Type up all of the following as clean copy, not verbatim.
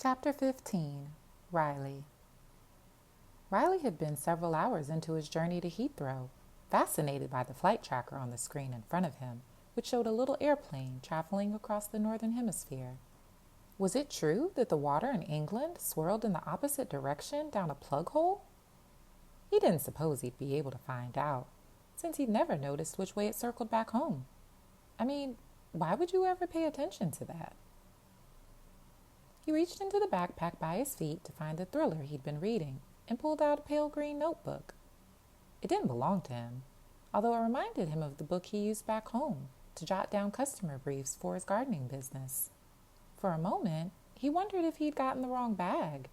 Chapter 15. Riley. Riley had been several hours into his journey to Heathrow, fascinated by the flight tracker on the screen in front of him, which showed a little airplane traveling across the northern hemisphere. Was it true that the water in England swirled in the opposite direction down a plug hole? He didn't suppose he'd be able to find out, since he'd never noticed which way it circled back home. I mean, why would you ever pay attention to that? He reached into the backpack by his feet to find the thriller he'd been reading and pulled out a pale green notebook. It didn't belong to him, although it reminded him of the book he used back home to jot down customer briefs for his gardening business. For a moment, he wondered if he'd gotten the wrong bag,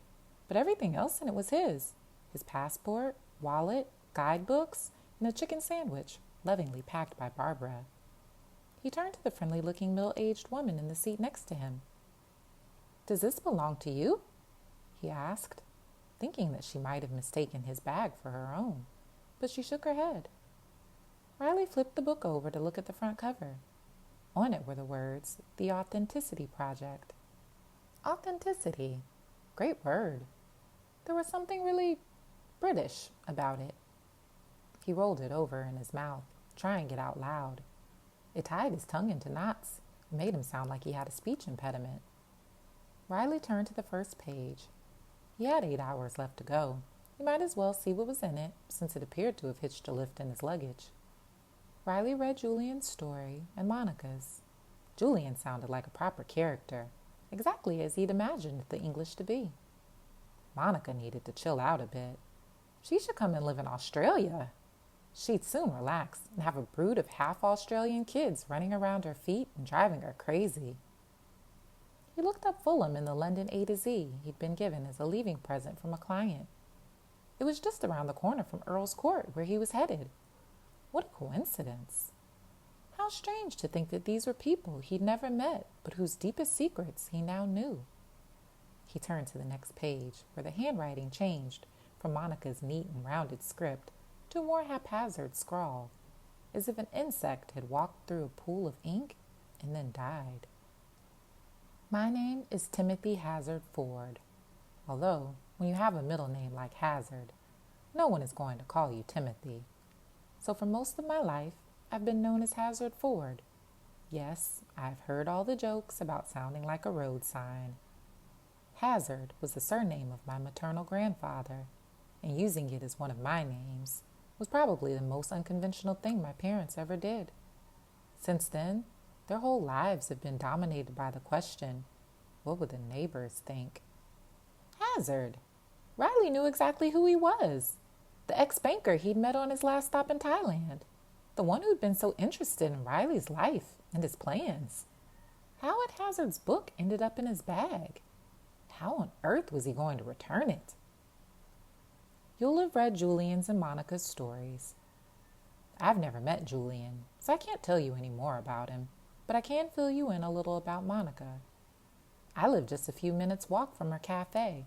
but everything else in it was his passport, wallet, guidebooks, and a chicken sandwich lovingly packed by Barbara. He turned to the friendly-looking middle-aged woman in the seat next to him. "Does this belong to you?" he asked, thinking that she might have mistaken his bag for her own, but she shook her head. Riley flipped the book over to look at the front cover. On it were the words, "The Authenticity Project." Authenticity. Great word. There was something really British about it. He rolled it over in his mouth, trying it out loud. It tied his tongue into knots and made him sound like he had a speech impediment. Riley turned to the first page. He had 8 hours left to go. He might as well see what was in it, since it appeared to have hitched a lift in his luggage. Riley read Julian's story and Monica's. Julian sounded like a proper character, exactly as he'd imagined the English to be. Monica needed to chill out a bit. She should come and live in Australia. She'd soon relax and have a brood of half-Australian kids running around her feet and driving her crazy. He looked up Fulham in the London A to Z he'd been given as a leaving present from a client. It was just around the corner from Earl's Court, where he was headed. What a coincidence. How strange to think that these were people he'd never met, but whose deepest secrets he now knew. He turned to the next page, where the handwriting changed from Monica's neat and rounded script to a more haphazard scrawl, as if an insect had walked through a pool of ink and then died. "My name is Timothy Hazard Ford, although when you have a middle name like Hazard, no one is going to call you Timothy. So for most of my life, I've been known as Hazard Ford. Yes, I've heard all the jokes about sounding like a road sign. Hazard was the surname of my maternal grandfather, and using it as one of my names was probably the most unconventional thing my parents ever did. Since then, their whole lives have been dominated by the question, what would the neighbors think? Hazard! Riley knew exactly who he was. The ex-banker he'd met on his last stop in Thailand. The one who'd been so interested in Riley's life and his plans. How had Hazard's book ended up in his bag? How on earth was he going to return it? You'll have read Julian's and Monica's stories. I've never met Julian, so I can't tell you any more about him, but I can fill you in a little about Monica. I live just a few minutes' walk from her cafe,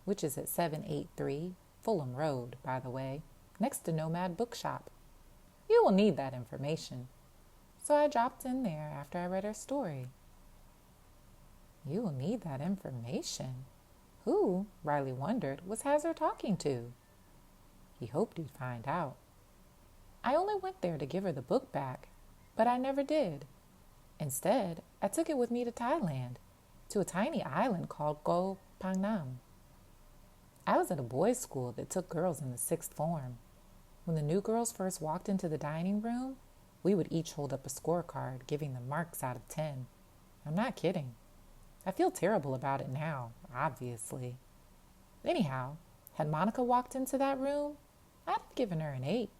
which is at 783 Fulham Road, by the way, next to Nomad Bookshop. You will need that information, so I dropped in there after I read her story." You will need that information? Who, Riley wondered, was Hazard talking to? He hoped he'd find out. "I only went there to give her the book back, but I never did. Instead, I took it with me to Thailand, to a tiny island called Koh Phangan. I was at a boys' school that took girls in the 6th form. When the new girls first walked into the dining room, we would each hold up a scorecard, giving them marks out of 10. I'm not kidding. I feel terrible about it now, obviously. Anyhow, had Monica walked into that room, I'd have given her an 8.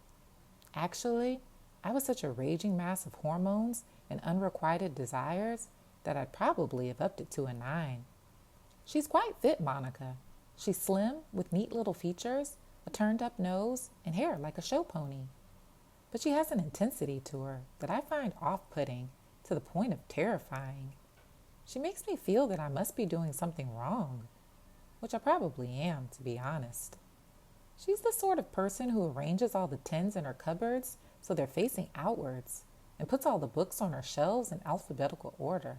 Actually, I was such a raging mass of hormones and unrequited desires that I'd probably have upped it to a 9. She's quite fit, Monica. She's slim, with neat little features, a turned-up nose, and hair like a show pony. But she has an intensity to her that I find off-putting to the point of terrifying. She makes me feel that I must be doing something wrong, which I probably am, to be honest. She's the sort of person who arranges all the tins in her cupboards so they're facing outwards and puts all the books on her shelves in alphabetical order.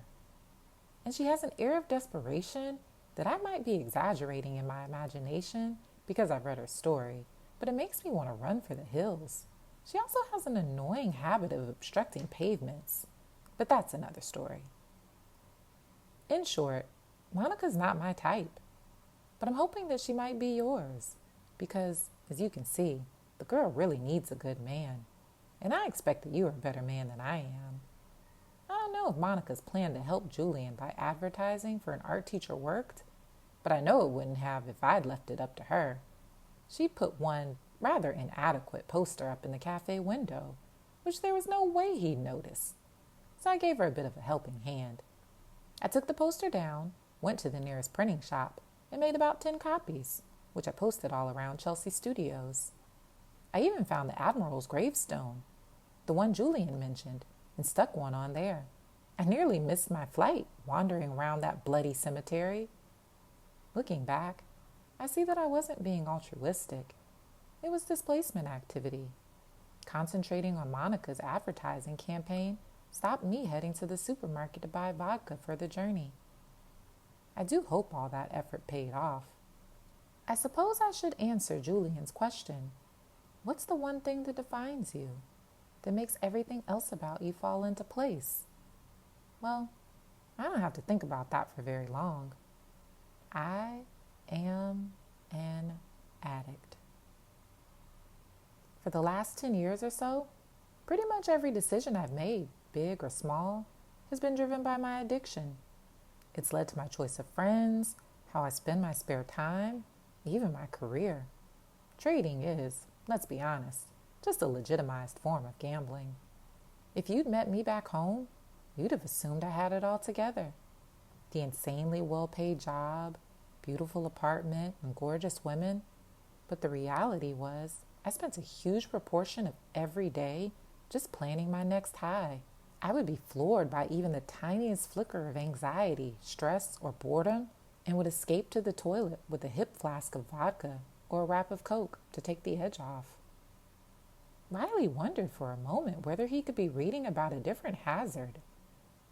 And she has an air of desperation that I might be exaggerating in my imagination because I've read her story, but it makes me want to run for the hills. She also has an annoying habit of obstructing pavements, but that's another story. In short, Monica's not my type, but I'm hoping that she might be yours because, as you can see, the girl really needs a good man, and I expect that you are a better man than I am. I don't know if Monica's plan to help Julian by advertising for an art teacher worked, but I know it wouldn't have if I'd left it up to her. She put one rather inadequate poster up in the cafe window, which there was no way he'd notice, so I gave her a bit of a helping hand. I took the poster down, went to the nearest printing shop, and made about 10 copies, which I posted all around Chelsea Studios. I even found the Admiral's gravestone, the one Julian mentioned, and stuck one on there. I nearly missed my flight wandering around that bloody cemetery. Looking back, I see that I wasn't being altruistic. It was displacement activity. Concentrating on Monica's advertising campaign stopped me heading to the supermarket to buy vodka for the journey. I do hope all that effort paid off. I suppose I should answer Julian's question. What's the one thing that defines you, that makes everything else about you fall into place? Well, I don't have to think about that for very long. I am an addict. For the last 10 years or so, pretty much every decision I've made, big or small, has been driven by my addiction. It's led to my choice of friends, how I spend my spare time, even my career. Trading is, let's be honest, just a legitimized form of gambling. If you'd met me back home, you'd have assumed I had it all together. The insanely well-paid job, beautiful apartment, and gorgeous women. But the reality was, I spent a huge proportion of every day just planning my next high. I would be floored by even the tiniest flicker of anxiety, stress, or boredom, and would escape to the toilet with a hip flask of vodka or a wrap of Coke to take the edge off. Riley wondered for a moment whether he could be reading about a different Hazard.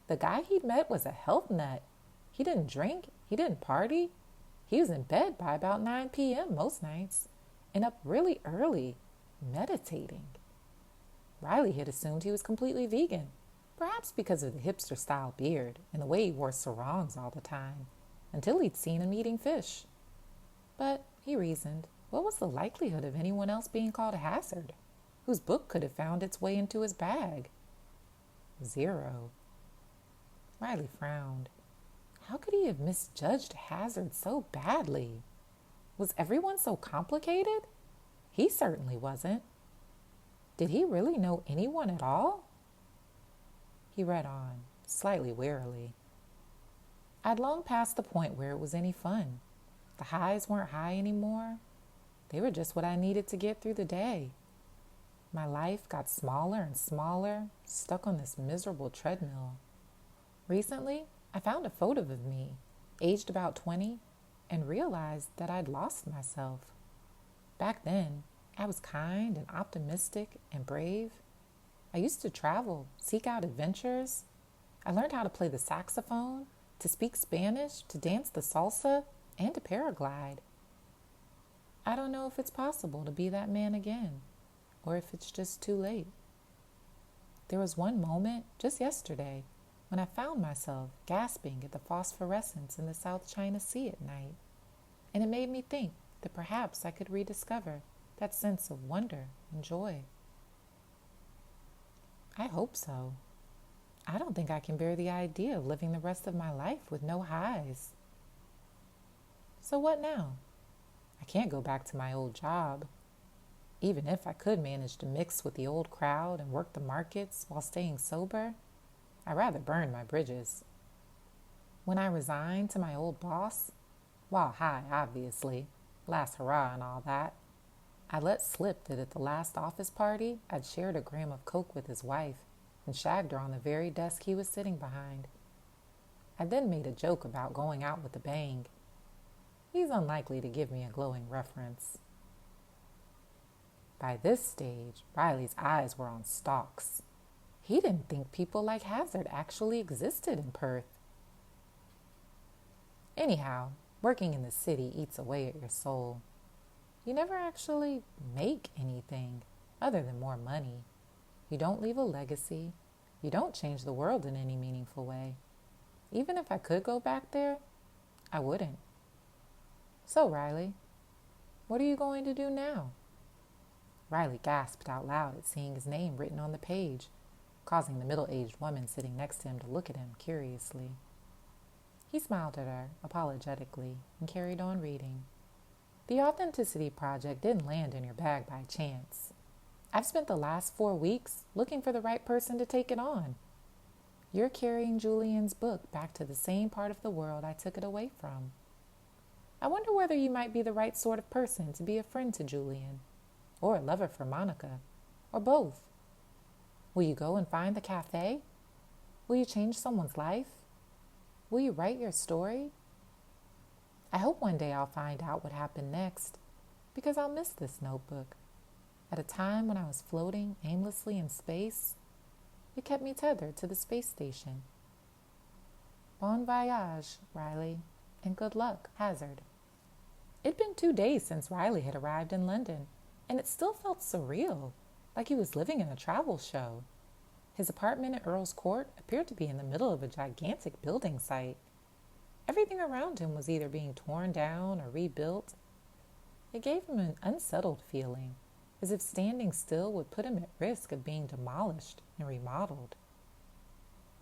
The guy he'd met was a health nut. He didn't drink, he didn't party. He was in bed by about 9 p.m. most nights, and up really early, meditating. Riley had assumed he was completely vegan, perhaps because of the hipster-style beard and the way he wore sarongs all the time, until he'd seen him eating fish. But, he reasoned, what was the likelihood of anyone else being called a Hazard, whose book could have found its way into his bag? 0. Riley frowned. How could he have misjudged Hazard so badly? Was everyone so complicated? He certainly wasn't. Did he really know anyone at all? He read on, slightly wearily. I'd long passed the point where it was any fun. The highs weren't high anymore. They were just what I needed to get through the day. My life got smaller and smaller, stuck on this miserable treadmill. Recently, I found a photo of me, aged about 20, and realized that I'd lost myself. Back then, I was kind and optimistic and brave. I used to travel, seek out adventures. I learned how to play the saxophone, to speak Spanish, to dance the salsa, and to paraglide. I don't know if it's possible to be that man again, or if it's just too late. There was one moment, just yesterday, when I found myself gasping at the phosphorescence in the South China Sea at night, and it made me think that perhaps I could rediscover that sense of wonder and joy. I hope so. I don't think I can bear the idea of living the rest of my life with no highs. So what now? I can't go back to my old job. Even if I could manage to mix with the old crowd and work the markets while staying sober, I'd rather burn my bridges. When I resigned to my old boss, while high, obviously, last hurrah and all that, I let slip that at the last office party, I'd shared a gram of Coke with his wife and shagged her on the very desk he was sitting behind. I then made a joke about going out with a bang. He's unlikely to give me a glowing reference. By this stage, Riley's eyes were on stalks. He didn't think people like Hazard actually existed in Perth. Anyhow, Working in the city eats away at your soul. You never actually make anything other than more money. You don't leave a legacy. You don't change the world in any meaningful way. Even if I could go back there, I wouldn't. So, Riley, what are you going to do now? Riley gasped out loud at seeing his name written on the page, causing the middle-aged woman sitting next to him to look at him curiously. He smiled at her apologetically and carried on reading. The Authenticity Project didn't land in your bag by chance. I've spent the last 4 weeks looking for the right person to take it on. You're carrying Julian's book back to the same part of the world I took it away from. I wonder whether you might be the right sort of person to be a friend to Julian, or a lover for Monica, or both. Will you go and find the cafe? Will you change someone's life? Will you write your story? I hope one day I'll find out what happened next, because I'll miss this notebook. At a time when I was floating aimlessly in space, it kept me tethered to the space station. Bon voyage, Riley, and good luck, Hazard. It'd been 2 days since Riley had arrived in London, and it still felt surreal, like he was living in a travel show. His apartment at Earl's Court appeared to be in the middle of a gigantic building site. Everything around him was either being torn down or rebuilt. It gave him an unsettled feeling, as if standing still would put him at risk of being demolished and remodeled.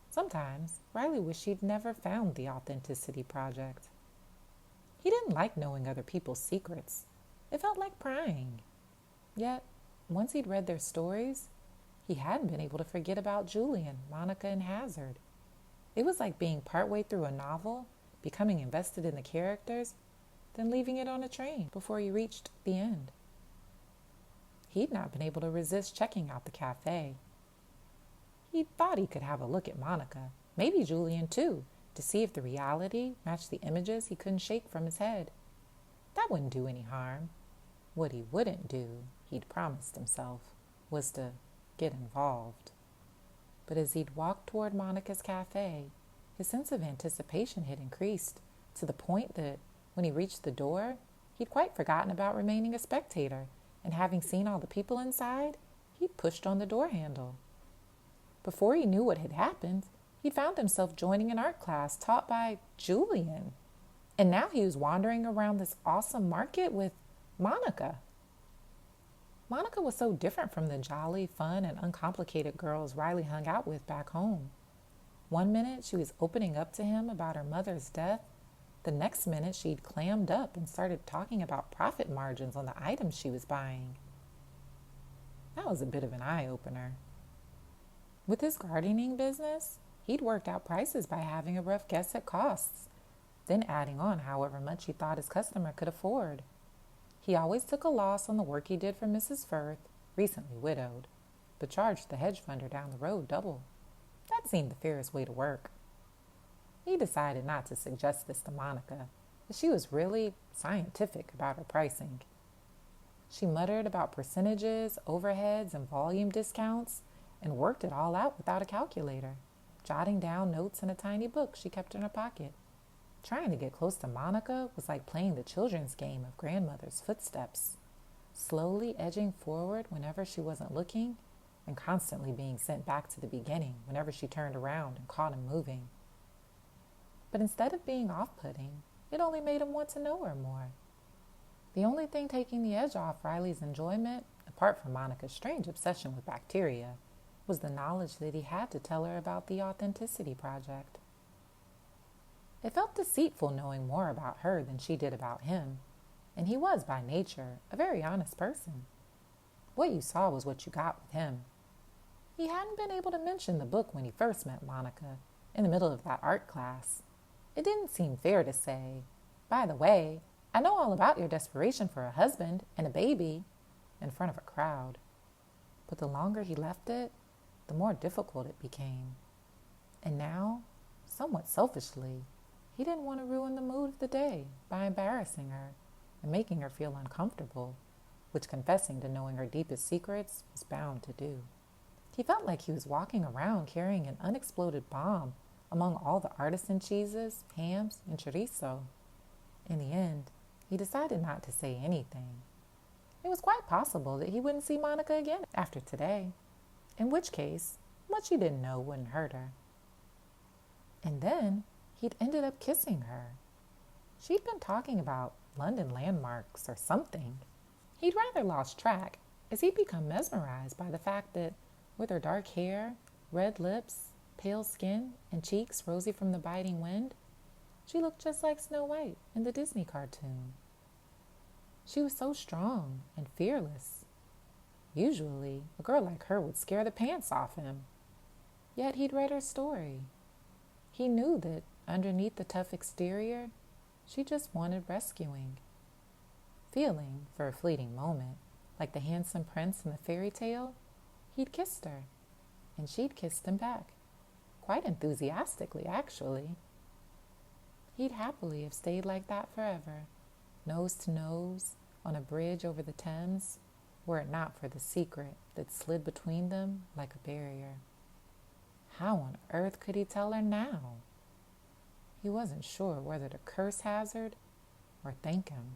Sometimes Riley wished he'd never found the Authenticity Project. He didn't like knowing other people's secrets. It felt like prying. Yet, once he'd read their stories, he hadn't been able to forget about Julian, Monica, and Hazard. It was like being partway through a novel, becoming invested in the characters, then leaving it on a train before you reached the end. He'd not been able to resist checking out the cafe. He thought he could have a look at Monica, maybe Julian too, to see if the reality matched the images he couldn't shake from his head. That wouldn't do any harm. What he wouldn't do, he'd promised himself, was to get involved. But as he'd walked toward Monica's cafe, his sense of anticipation had increased to the point that when he reached the door, he'd quite forgotten about remaining a spectator, and having seen all the people inside, he'd pushed on the door handle. Before he knew what had happened, he'd found himself joining an art class taught by Julian. And now he was wandering around this awesome market with Monica. Monica was so different from the jolly, fun, and uncomplicated girls Riley hung out with back home. One minute she was opening up to him about her mother's death. The next minute she'd clammed up and started talking about profit margins on the items she was buying. That was a bit of an eye-opener. With his gardening business, he'd worked out prices by having a rough guess at costs, then adding on however much he thought his customer could afford. He always took a loss on the work he did for Mrs. Firth, recently widowed, but charged the hedge funder down the road double. That seemed the fairest way to work. He decided not to suggest this to Monica, as she was really scientific about her pricing. She muttered about percentages, overheads, and volume discounts, and worked it all out without a calculator, jotting down notes in a tiny book she kept in her pocket. Trying to get close to Monica was like playing the children's game of grandmother's footsteps, slowly edging forward whenever she wasn't looking, and constantly being sent back to the beginning whenever she turned around and caught him moving. But instead of being off-putting, it only made him want to know her more. The only thing taking the edge off Riley's enjoyment, apart from Monica's strange obsession with bacteria, was the knowledge that he had to tell her about the Authenticity Project. It felt deceitful knowing more about her than she did about him, and he was by nature a very honest person. What you saw was what you got with him. He hadn't been able to mention the book when he first met Monica, in the middle of that art class. It didn't seem fair to say, "By the way, I know all about your desperation for a husband and a baby," in front of a crowd. But the longer he left it, the more difficult it became. And now, somewhat selfishly, he didn't want to ruin the mood of the day by embarrassing her and making her feel uncomfortable, which confessing to knowing her deepest secrets was bound to do. He felt like he was walking around carrying an unexploded bomb among all the artisan cheeses, hams, and chorizo. In the end, he decided not to say anything. It was quite possible that he wouldn't see Monica again after today, in which case, what she didn't know wouldn't hurt her. And then he'd ended up kissing her. She'd been talking about London landmarks or something. He'd rather lost track, as he'd become mesmerized by the fact that, with her dark hair, red lips, pale skin, and cheeks rosy from the biting wind, she looked just like Snow White in the Disney cartoon. She was so strong and fearless. Usually, a girl like her would scare the pants off him. Yet he'd read her story. He knew that underneath the tough exterior, she just wanted rescuing. Feeling, for a fleeting moment, like the handsome prince in the fairy tale, he'd kissed her, and she'd kissed him back, quite enthusiastically, actually. He'd happily have stayed like that forever, nose to nose, on a bridge over the Thames, were it not for the secret that slid between them like a barrier. How on earth could he tell her now? He wasn't sure whether to curse Hazard or thank him.